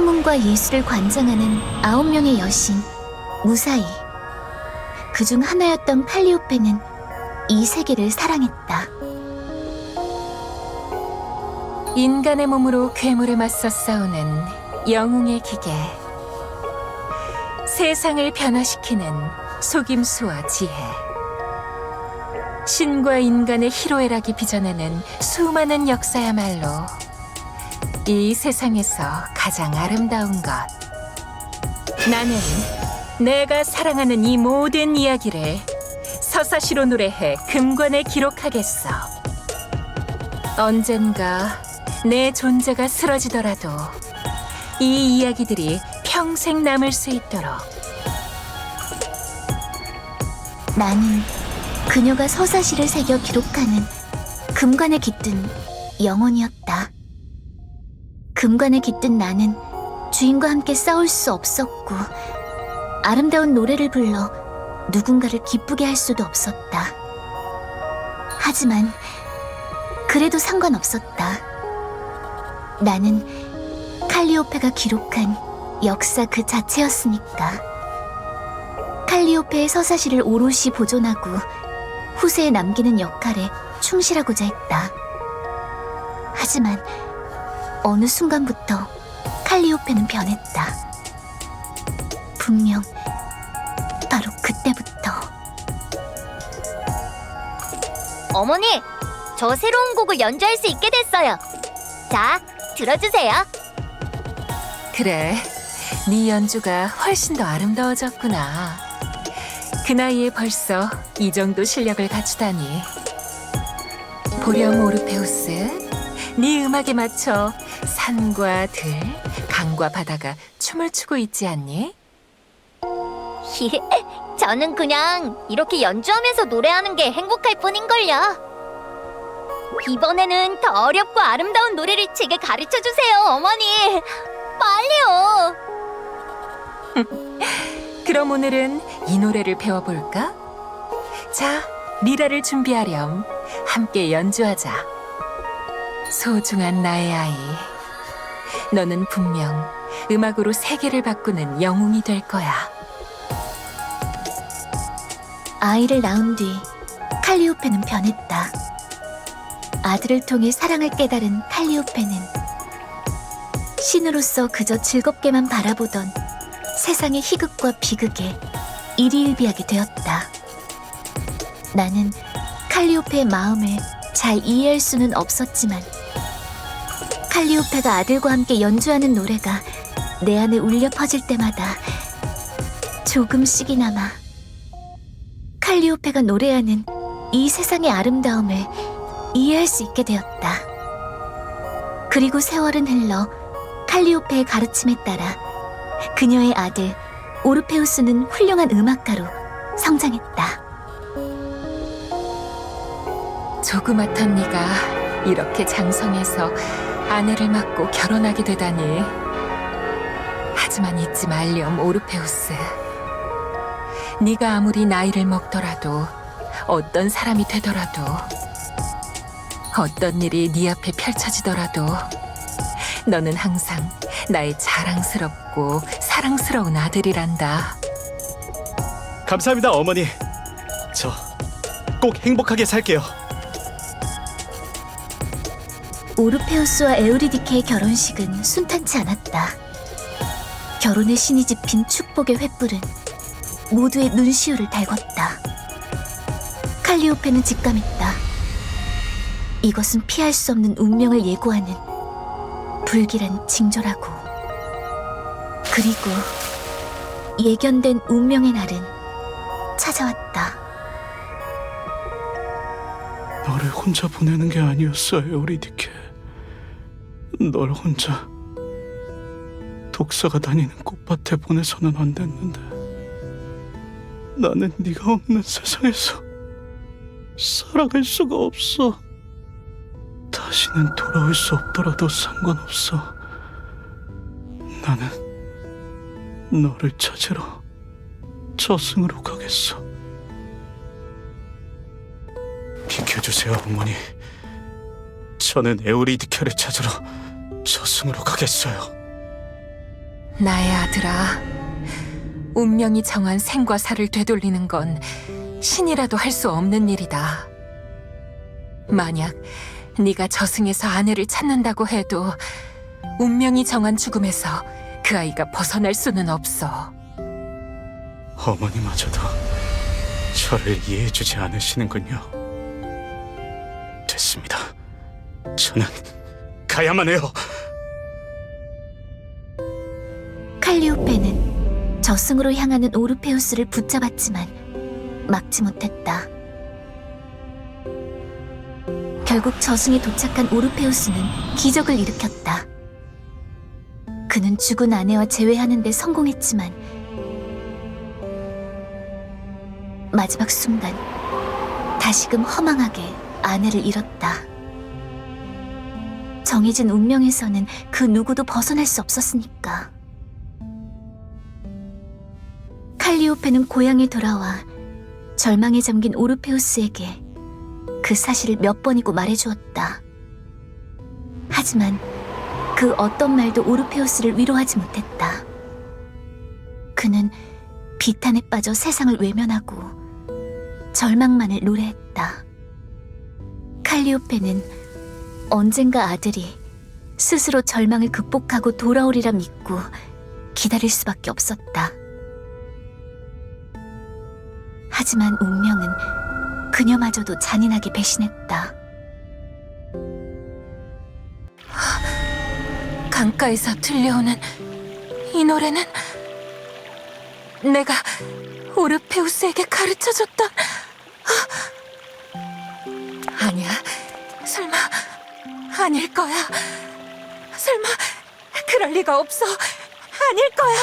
학문과 예술을 관장하는 9명의 여신, 무사히. 그중 하나였던 칼리오페는 이 세계를 사랑했다. 인간의 몸으로 괴물에 맞서 싸우는 영웅의 기계. 세상을 변화시키는 속임수와 지혜. 신과 인간의 희로애락이 빚어내는 수많은 역사야말로 이 세상에서 가장 아름다운 것. 나는 내가 사랑하는 이 모든 이야기를 서사시로 노래해 금관에 기록하겠어. 언젠가 내 존재가 쓰러지더라도 이 이야기들이 평생 남을 수 있도록. 나는 그녀가 서사시를 새겨 기록하는 금관에 깃든 영혼이었다. 금관에 깃든 나는 주인과 함께 싸울 수 없었고, 아름다운 노래를 불러 누군가를 기쁘게 할 수도 없었다. 하지만 그래도 상관없었다. 나는 칼리오페가 기록한 역사 그 자체였으니까. 칼리오페의 서사시를 오롯이 보존하고 후세에 남기는 역할에 충실하고자 했다. 하지만 어느 순간부터 칼리오페는 변했다. 분명 바로 그때부터. 어머니, 저 새로운 곡을 연주할 수 있게 됐어요. 자, 들어주세요. 그래, 네 연주가 훨씬 더 아름다워졌구나. 그 나이에 벌써 이 정도 실력을 갖추다니. 보렴 오르페우스, 네 음악에 맞춰 산과 들, 강과 바다가 춤을 추고 있지 않니? 저는 그냥 이렇게 연주하면서 노래하는 게 행복할 뿐인걸요. 이번에는 더 어렵고 아름다운 노래를 제게 가르쳐주세요, 어머니. 빨리요. 그럼 오늘은 이 노래를 배워볼까? 자, 리라를 준비하렴. 함께 연주하자. 소중한 나의 아이, 너는 분명 음악으로 세계를 바꾸는 영웅이 될 거야. 아이를 낳은 뒤 칼리오페는 변했다. 아들을 통해 사랑을 깨달은 칼리오페는 신으로서 그저 즐겁게만 바라보던 세상의 희극과 비극에 일희일비하게 되었다. 나는 칼리오페의 마음을 잘 이해할 수는 없었지만, 칼리오페가 아들과 함께 연주하는 노래가 내 안에 울려 퍼질 때마다 조금씩이나마 칼리오페가 노래하는 이 세상의 아름다움을 이해할 수 있게 되었다. 그리고 세월은 흘러 칼리오페의 가르침에 따라 그녀의 아들 오르페우스는 훌륭한 음악가로 성장했다. 조그맣던 네가 이렇게 장성해서 아내를 맡고 결혼하게 되다니. 하지만 잊지 말렴, 오르페우스. 네가 아무리 나이를 먹더라도, 어떤 사람이 되더라도, 어떤 일이 네 앞에 펼쳐지더라도 너는 항상 나의 자랑스럽고 사랑스러운 아들이란다. 감사합니다, 어머니. 저 꼭 행복하게 살게요. 오르페우스와 에우리디케의 결혼식은 순탄치 않았다. 결혼의 신이 집힌 축복의 횃불은 모두의 눈시울을 달궜다. 칼리오페는 직감했다. 이것은 피할 수 없는 운명을 예고하는 불길한 징조라고. 그리고 예견된 운명의 날은 찾아왔다. 너를 혼자 보내는 게 아니었어, 에오리디케. 널 혼자 독사가 다니는 꽃밭에 보내서는 안 됐는데, 나는 네가 없는 세상에서 살아갈 수가 없어. 다시는 돌아올 수 없더라도 상관없어. 나는 너를 찾으러 저승으로 가겠어. 비켜주세요, 어머니. 저는 에오리디케를 찾으러 저승으로 가겠어요. 나의 아들아, 운명이 정한 생과 사를 되돌리는 건 신이라도 할 수 없는 일이다. 만약 네가 저승에서 아내를 찾는다고 해도 운명이 정한 죽음에서 그 아이가 벗어날 수는 없어. 어머니마저도 저를 이해해주지 않으시는군요. 됐습니다. 저는 가야만 해요. 칼리오페는 저승으로 향하는 오르페우스를 붙잡았지만 막지 못했다. 결국 저승에 도착한 오르페우스는 기적을 일으켰다. 그는 죽은 아내와 재회하는 데 성공했지만 마지막 순간 다시금 허망하게 아내를 잃었다. 정해진 운명에서는 그 누구도 벗어날 수 없었으니까. 칼리오페는 고향에 돌아와 절망에 잠긴 오르페우스에게 그 사실을 몇 번이고 말해주었다. 하지만 그 어떤 말도 오르페우스를 위로하지 못했다. 그는 비탄에 빠져 세상을 외면하고 절망만을 노래했다. 칼리오페는 언젠가 아들이 스스로 절망을 극복하고 돌아오리라 믿고 기다릴 수밖에 없었다. 하지만 운명은 그녀마저도 잔인하게 배신했다. 강가에서 들려오는 이 노래는 내가 오르페우스에게 가르쳐줬던... 아니야, 설마 아닐 거야. 설마 그럴 리가 없어. 아닐 거야.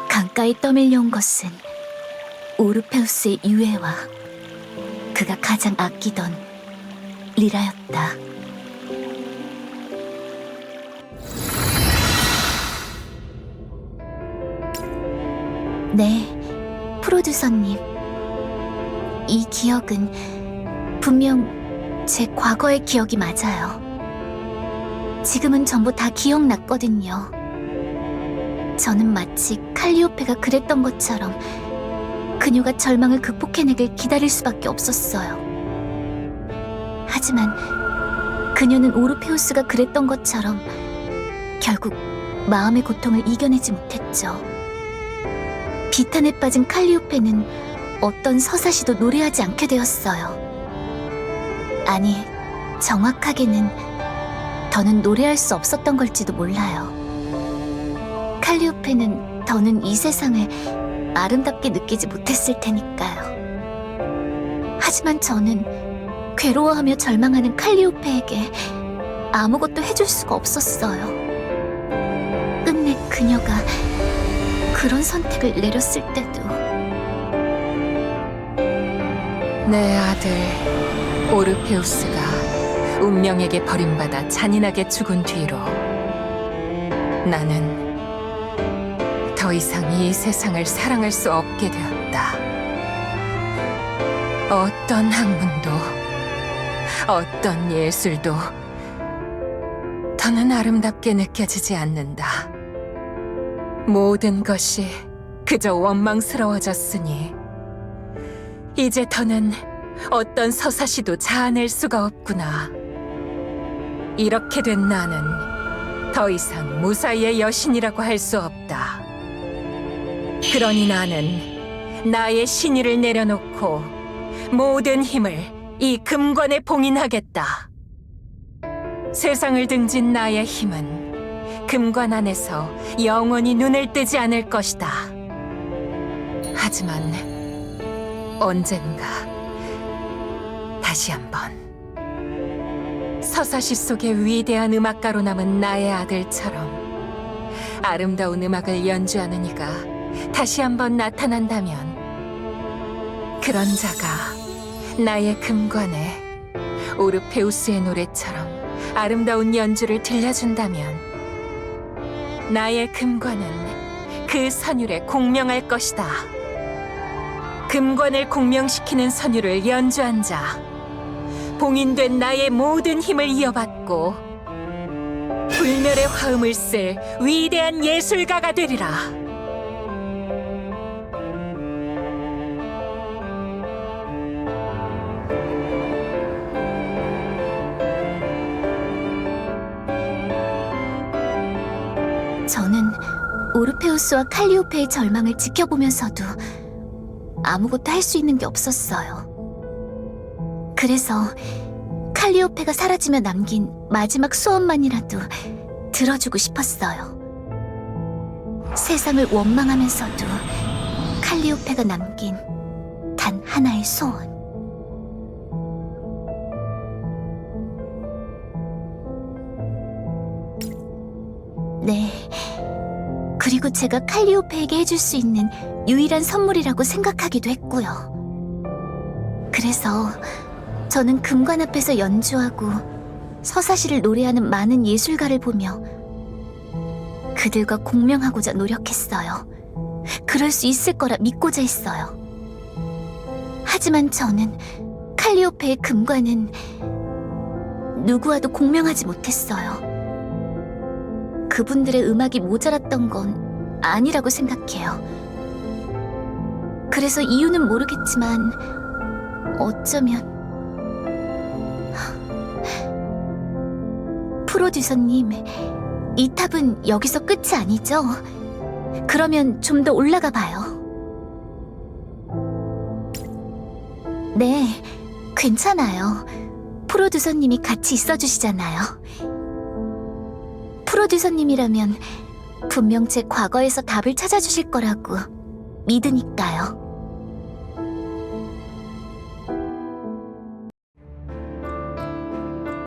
강가에 떠밀려온 것은 오르페우스의 유해와 그가 가장 아끼던 리라였다. 네, 프로듀서님. 이 기억은 분명 제 과거의 기억이 맞아요. 지금은 전부 다 기억났거든요. 저는 마치 칼리오페가 그랬던 것처럼 그녀가 절망을 극복해내길 기다릴 수밖에 없었어요. 하지만 그녀는 오르페우스가 그랬던 것처럼 결국 마음의 고통을 이겨내지 못했죠. 비탄에 빠진 칼리오페는 어떤 서사시도 노래하지 않게 되었어요. 아니, 정확하게는 더는 노래할 수 없었던 걸지도 몰라요. 칼리오페는 더는 이 세상을 아름답게 느끼지 못했을 테니까요. 하지만 저는 괴로워하며 절망하는 칼리오페에게 아무것도 해줄 수가 없었어요. 끝내 그녀가 그런 선택을 내렸을 때도. 내 아들 오르페우스가 운명에게 버림받아 잔인하게 죽은 뒤로 나는 더 이상 이 세상을 사랑할 수 없게 되었다. 어떤 학문도 어떤 예술도 더는 아름답게 느껴지지 않는다. 모든 것이 그저 원망스러워졌으니 이제 더는 어떤 서사시도 자아낼 수가 없구나. 이렇게 된 나는 더 이상 무사히의 여신이라고 할 수 없다. 그러니 나는 나의 신의를 내려놓고 모든 힘을 이 금관에 봉인하겠다. 세상을 등진 나의 힘은 금관 안에서 영원히 눈을 뜨지 않을 것이다. 하지만 언젠가 다시 한번 서사시 속의 위대한 음악가로 남은 나의 아들처럼 아름다운 음악을 연주하는 이가 다시 한번 나타난다면 그런 자가 나의 금관에 오르페우스의 노래처럼 아름다운 연주를 들려준다면 나의 금관은 그 선율에 공명할 것이다. 금관을 공명시키는 선율을 연주한 자, 봉인된 나의 모든 힘을 이어받고 불멸의 화음을 쓸 위대한 예술가가 되리라. 저는 오르페우스와 칼리오페의 절망을 지켜보면서도 아무것도 할 수 있는 게 없었어요. 그래서 칼리오페가 사라지며 남긴 마지막 소원만이라도 들어주고 싶었어요. 세상을 원망하면서도 칼리오페가 남긴 단 하나의 소원. 네. 그리고 제가 칼리오페에게 해줄 수 있는 유일한 선물이라고 생각하기도 했고요. 그래서 저는 금관 앞에서 연주하고 서사시를 노래하는 많은 예술가를 보며 그들과 공명하고자 노력했어요. 그럴 수 있을 거라 믿고자 했어요. 하지만 저는 칼리오페의 금관은 누구와도 공명하지 못했어요. 그분들의 음악이 모자랐던 건 아니라고 생각해요. 그래서 이유는 모르겠지만 어쩌면 프로듀서님, 이 탑은 여기서 끝이 아니죠? 그러면 좀 더 올라가 봐요. 네, 괜찮아요. 프로듀서님이 같이 있어주시잖아요. 프로듀서님이라면 분명 제 과거에서 답을 찾아주실 거라고 믿으니까요.